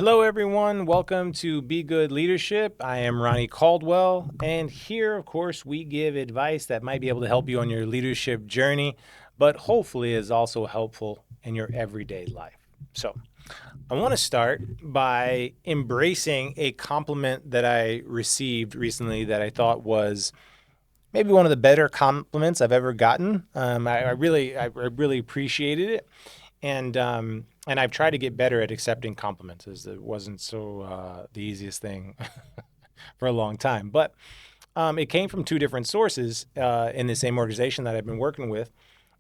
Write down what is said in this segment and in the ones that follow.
Hello, everyone. Welcome to Be Good Leadership. I am Ronnie Caldwell, and here, of course, we give advice that might be able to help you on your leadership journey, but hopefully is also helpful in your everyday life. So, I want to start by embracing a compliment that I received recently that I thought was maybe one of the better compliments I've ever gotten. I really appreciated it, and I've tried to get better at accepting compliments, as it wasn't so the easiest thing for a long time. But it came from two different sources in the same organization that I've been working with,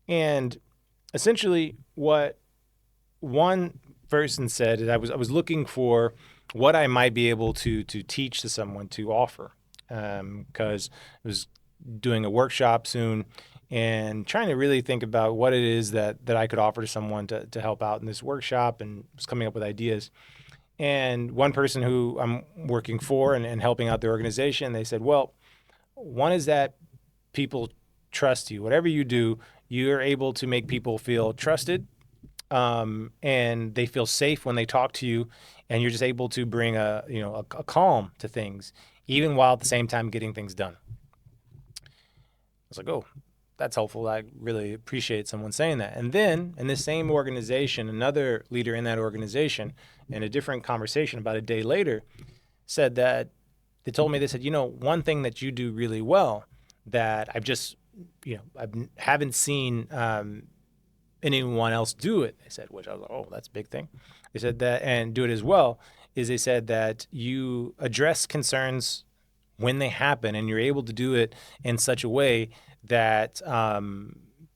and essentially what one person said is I was looking for what I might be able to teach to someone to offer because I was doing a workshop soon and trying to really think about what it is that I could offer to someone to help out in this workshop and was coming up with ideas. And one person who I'm working for and helping out the organization, they said, well, one is that people trust you. Whatever you do, you're able to make people feel trusted, and they feel safe when they talk to you, and you're just able to bring a calm to things, even while at the same time getting things done. I was like, oh, that's helpful. I really appreciate someone saying that. And then in this same organization, another leader in that organization, in a different conversation about a day later, said that they said, one thing that you do really well that I haven't seen anyone else do it. They said, which I was like, oh, that's a big thing. They said that, and do it as well, is they said that you address concerns when they happen, and you're able to do it in such a way that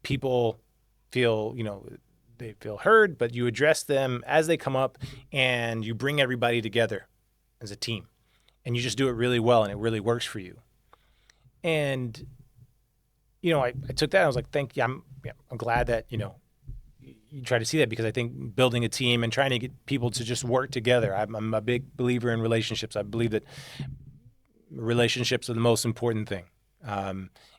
people feel, they feel heard, but you address them as they come up, and you bring everybody together as a team, and you just do it really well, and it really works for you. And I took that. And I was like, thank you. I'm glad that you try to see that, because I think building a team and trying to get people to just work together. I'm a big believer in relationships. I believe that relationships are the most important thing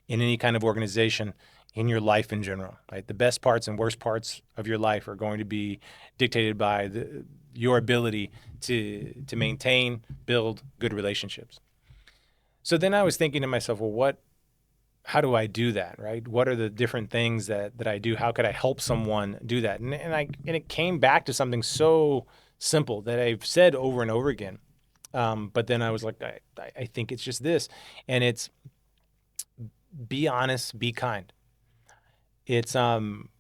in any kind of organization, in your life in general. Right, the best parts and worst parts of your life are going to be dictated by your ability to maintain, build good relationships. So then I was thinking to myself, well, how do I do that, right? What are the different things that I do? How could I help someone do that? And it came back to something so simple that I've said over and over again. But then I was like, I think it's just this, and it's be honest, be kind. It's the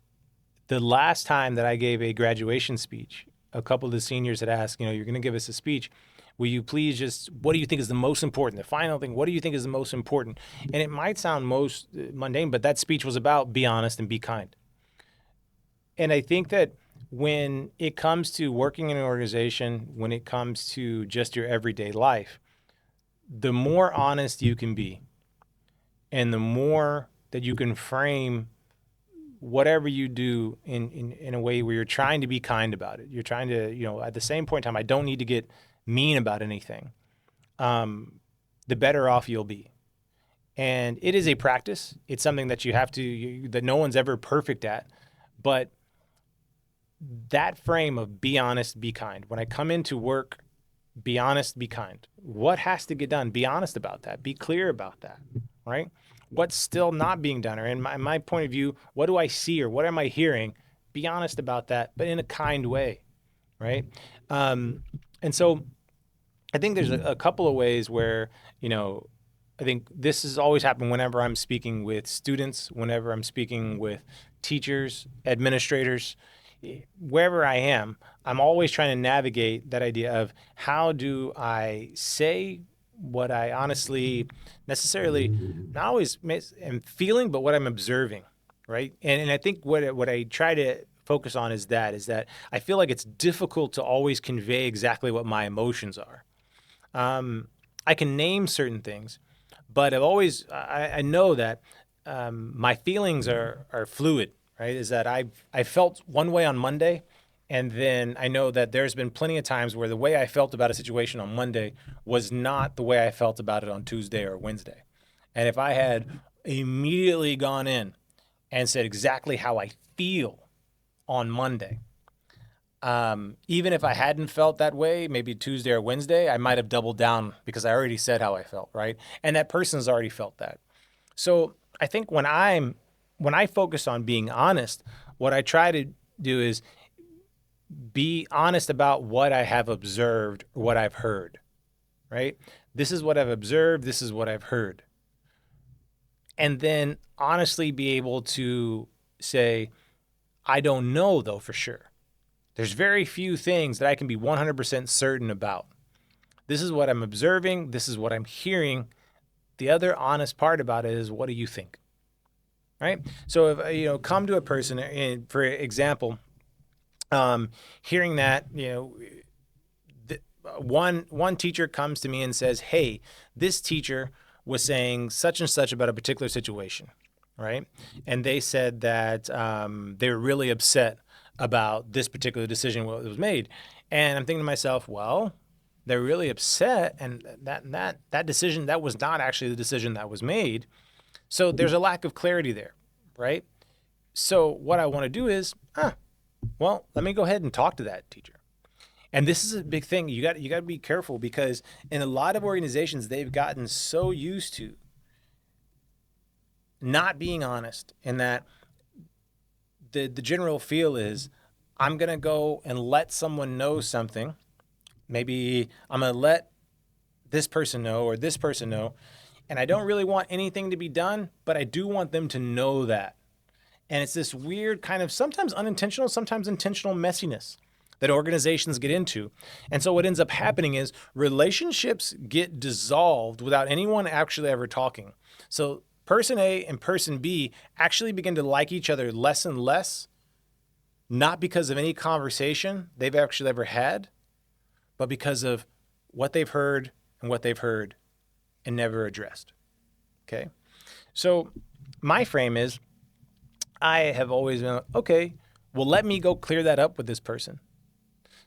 last time that I gave a graduation speech, a couple of the seniors had asked, you're going to give us a speech. Will you please just, what do you think is the most important? The final thing, what do you think is the most important? And it might sound most mundane, but that speech was about be honest and be kind. And I think that when it comes to working in an organization, when it comes to just your everyday life, the more honest you can be, and the more that you can frame whatever you do in a way where you're trying to be kind about it. You're trying to, at the same point in time, I don't need to get mean about anything. The better off you'll be. And it is a practice. It's something that you have to, that no one's ever perfect at. But that frame of be honest, be kind. When I come into work, be honest, be kind. What has to get done? Be honest about that. Be clear about that, right? What's still not being done, or in my point of view, what do I see or what am I hearing? Be honest about that, but in a kind way, right? And so I think there's a couple of ways where, I think this has always happened whenever I'm speaking with students, whenever I'm speaking with teachers, administrators, wherever I am, I'm always trying to navigate that idea of how do I say what I honestly necessarily not always am feeling, but what I'm observing, right? And I think what I try to focus on is that I feel like it's difficult to always convey exactly what my emotions are. I can name certain things, but I know that my feelings are fluid, right? Is that I felt one way on Monday, and then I know that there's been plenty of times where the way I felt about a situation on Monday was not the way I felt about it on Tuesday or Wednesday. And if I had immediately gone in and said exactly how I feel on Monday, Even if I hadn't felt that way, maybe Tuesday or Wednesday, I might have doubled down because I already said how I felt, right? And that person's already felt that. So I think when I focus on being honest, what I try to do is be honest about what I have observed or what I've heard, right? This is what I've observed, this is what I've heard. And then honestly be able to say, I don't know though for sure. There's very few things that I can be 100% certain about. This is what I'm observing, this is what I'm hearing. The other honest part about it is, what do you think? Right? So if come to a person, and for example, hearing that, one teacher comes to me and says, "Hey, this teacher was saying such and such about a particular situation," right? And they said that they were really upset about this particular decision what was made. And I'm thinking to myself, well, they're really upset, and that decision, that was not actually the decision that was made. So there's a lack of clarity there, right? So what I want to do is, well, let me go ahead and talk to that teacher. And this is a big thing. You got to be careful, because in a lot of organizations, they've gotten so used to not being honest, in that the general feel is, I'm going to go and let someone know something. Maybe I'm going to let this person know or this person know, and I don't really want anything to be done, but I do want them to know that. And it's this weird kind of, sometimes unintentional, sometimes intentional messiness that organizations get into. And so what ends up happening is relationships get dissolved without anyone actually ever talking. So person A and person B actually begin to like each other less and less, not because of any conversation they've actually ever had, but because of what they've heard and never addressed. Okay? So my frame is, I have always been, okay, well, let me go clear that up with this person.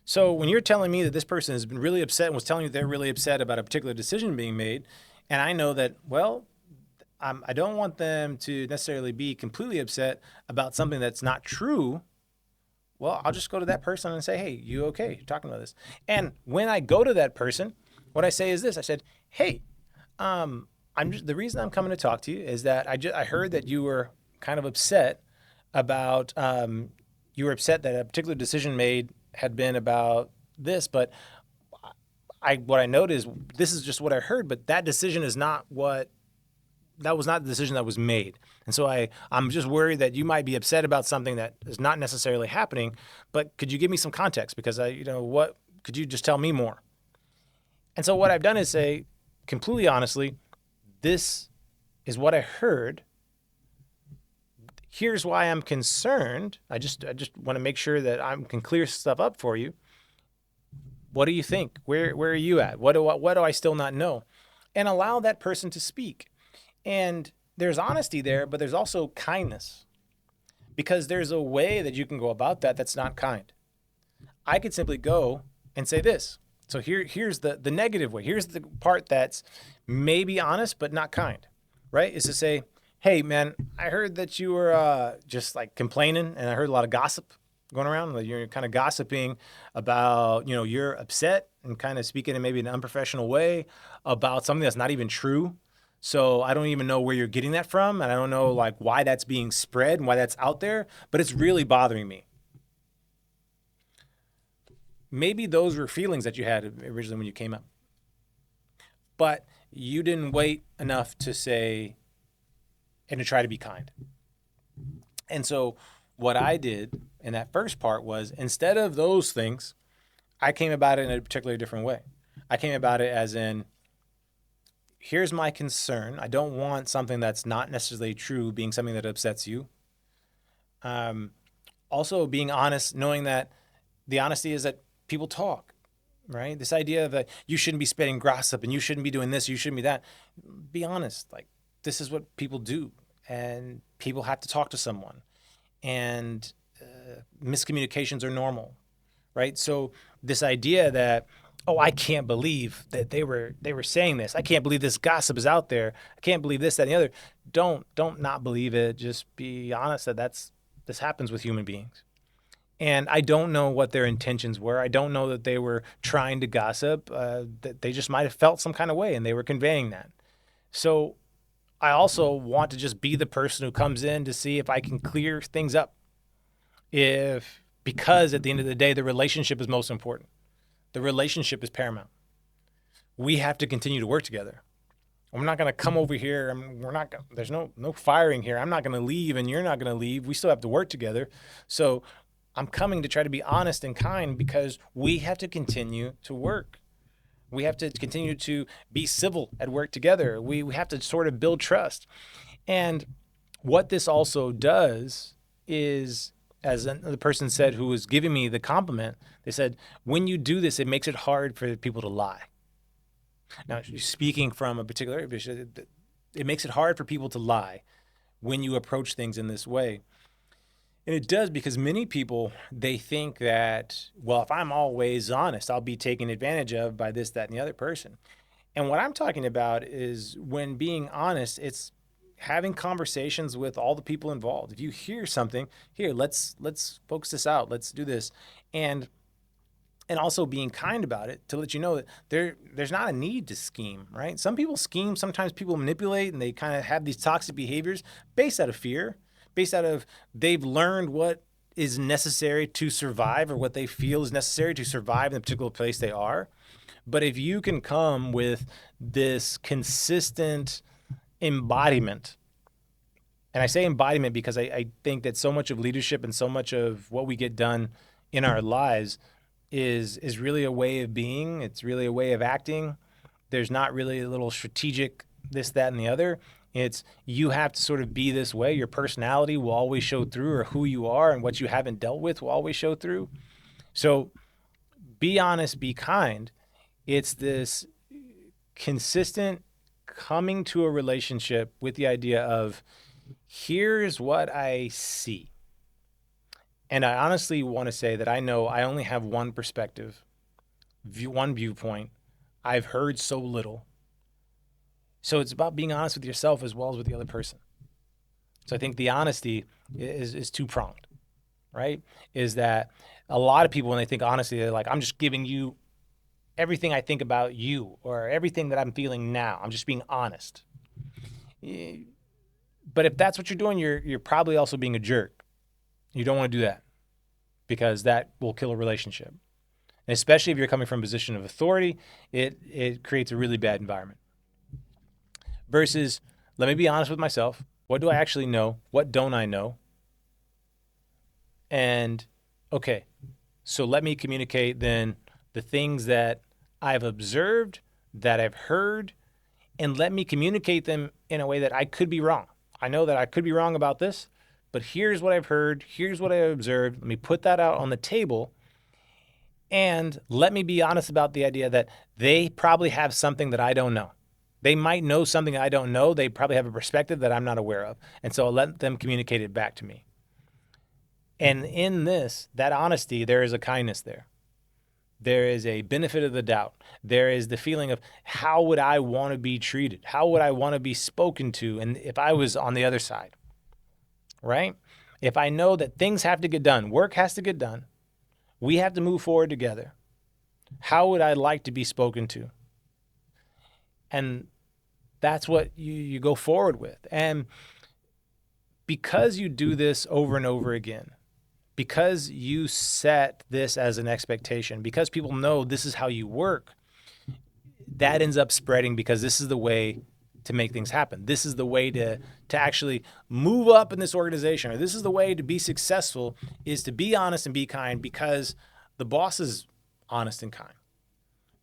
So when you're telling me that this person has been really upset and was telling you they're really upset about a particular decision being made, and I know that, well, I don't want them to necessarily be completely upset about something that's not true, well, I'll just go to that person and say, hey, you okay? You're talking about this. And when I go to that person, what I say is this. I said, hey, the reason I'm coming to talk to you is that I heard that you were kind of upset about, you were upset that a particular decision made had been about this, but what I noticed is, this is just what I heard, but that decision is not that was not the decision that was made. And so I'm just worried that you might be upset about something that is not necessarily happening, but could you give me some context? Because what could you just tell me more? And so what I've done is say, completely honestly, this is what I heard. Here's why I'm concerned. I just want to make sure that I can clear stuff up for you. What do you think? Where are you at? What do I still not know? And allow that person to speak. And there's honesty there, but there's also kindness, because there's a way that you can go about that that's not kind. I could simply go and say this. So here's the negative way. Here's the part that's maybe honest but not kind, right? Is to say, hey, man, I heard that you were just like complaining, and I heard a lot of gossip going around. You're kind of gossiping about, you're upset and kind of speaking in maybe an unprofessional way about something that's not even true. So I don't even know where you're getting that from, and I don't know like why that's being spread and why that's out there, but it's really bothering me. Maybe those were feelings that you had originally when you came up, but you didn't wait enough to say and to try to be kind. And so what I did in that first part was, instead of those things, I came about it in a particularly different way. I came about it as in, here's my concern. I don't want something that's not necessarily true being something that upsets you. Also being honest, knowing that the honesty is that people talk, right? This idea of that you shouldn't be spreading gossip and you shouldn't be doing this, you shouldn't be that. Be honest. Like, this is what people do, and people have to talk to someone, and miscommunications are normal, right? So this idea that, oh, I can't believe that they were saying this. I can't believe this gossip is out there. I can't believe this, that, and the other. Don't not believe it. Just be honest that this happens with human beings. And I don't know what their intentions were. I don't know that they were trying to gossip. That they just might have felt some kind of way and they were conveying that. So I also want to just be the person who comes in to see if I can clear things up. Because at the end of the day, the relationship is most important. The relationship is paramount. We have to continue to work together. I'm not going to come over here. We're not. There's no firing here. I'm not going to leave, and you're not going to leave. We still have to work together. So I'm coming to try to be honest and kind because we have to continue to work. We have to continue to be civil at work together. We have to sort of build trust. And what this also does is, as the person said who was giving me the compliment, they said, when you do this, it makes it hard for people to lie. Now, speaking from a particular area, it makes it hard for people to lie when you approach things in this way. And it does because many people, they think that, well, if I'm always honest, I'll be taken advantage of by this, that, and the other person. And what I'm talking about is when being honest, it's having conversations with all the people involved. If you hear something, here, let's focus this out. Let's do this. And also being kind about it to let you know that there's not a need to scheme, right? Some people scheme, sometimes people manipulate, and they kind of have these toxic behaviors based out of fear, based out of they've learned what is necessary to survive or what they feel is necessary to survive in the particular place they are. But if you can come with this consistent embodiment, and I say embodiment because I think that so much of leadership and so much of what we get done in our lives is really a way of being. It's really a way of acting. There's not really a little strategic this, that, and the other. It's you have to sort of be this way. Your personality will always show through, or who you are and what you haven't dealt with will always show through. So be honest, be kind. It's this consistent coming to a relationship with the idea of here's what I see. And I honestly want to say that I know I only have one perspective, one viewpoint. I've heard so little. So it's about being honest with yourself as well as with the other person. So I think the honesty is two-pronged, right? Is that a lot of people, when they think honesty, they're like, I'm just giving you everything I think about you or everything that I'm feeling now. I'm just being honest. But if that's what you're doing, you're probably also being a jerk. You don't want to do that because that will kill a relationship. And especially if you're coming from a position of authority, it creates a really bad environment. Versus, let me be honest with myself. What do I actually know? What don't I know? And okay, so let me communicate then the things that I've observed, that I've heard, and let me communicate them in a way that I could be wrong. I know that I could be wrong about this, but here's what I've heard, here's what I've observed. Let me put that out on the table, and let me be honest about the idea that they probably have something that I don't know. They might know something I don't know. They probably have a perspective that I'm not aware of. And so I'll let them communicate it back to me. And in this, that honesty, there is a kindness there. There is a benefit of the doubt. There is the feeling of how would I want to be treated? How would I want to be spoken to? And if I was on the other side, right? If I know that things have to get done, work has to get done, we have to move forward together, how would I like to be spoken to? And that's what you go forward with. And because you do this over and over again, because you set this as an expectation, because people know this is how you work, that ends up spreading because this is the way to make things happen. This is the way to actually move up in this organization, or this is the way to be successful, is to be honest and be kind because the boss is honest and kind.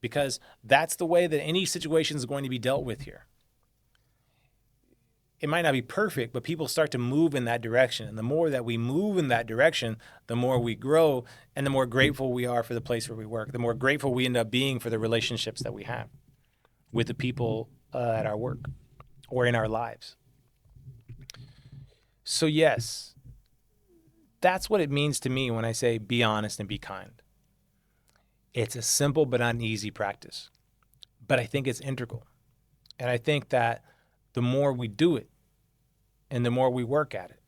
Because that's the way that any situation is going to be dealt with here. It might not be perfect, but people start to move in that direction. And the more that we move in that direction, the more we grow and the more grateful we are for the place where we work, the more grateful we end up being for the relationships that we have with the people at our work or in our lives. So yes, that's what it means to me when I say be honest and be kind. It's a simple but not an easy practice, but I think it's integral. And I think that the more we do it and the more we work at it,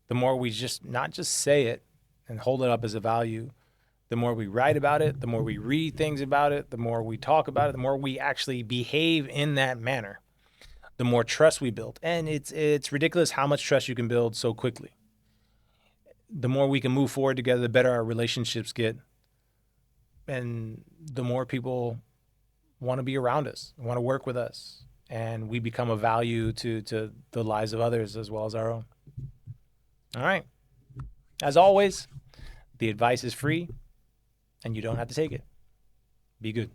the more we not just say it, and hold it up as a value, the more we write about it, the more we read things about it, the more we talk about it, the more we actually behave in that manner, the more trust we build. And it's ridiculous how much trust you can build so quickly. The more we can move forward together, the better our relationships get. And the more people want to be around us, want to work with us, and we become a value to the lives of others as well as our own. All right. As always, the advice is free and you don't have to take it. Be good.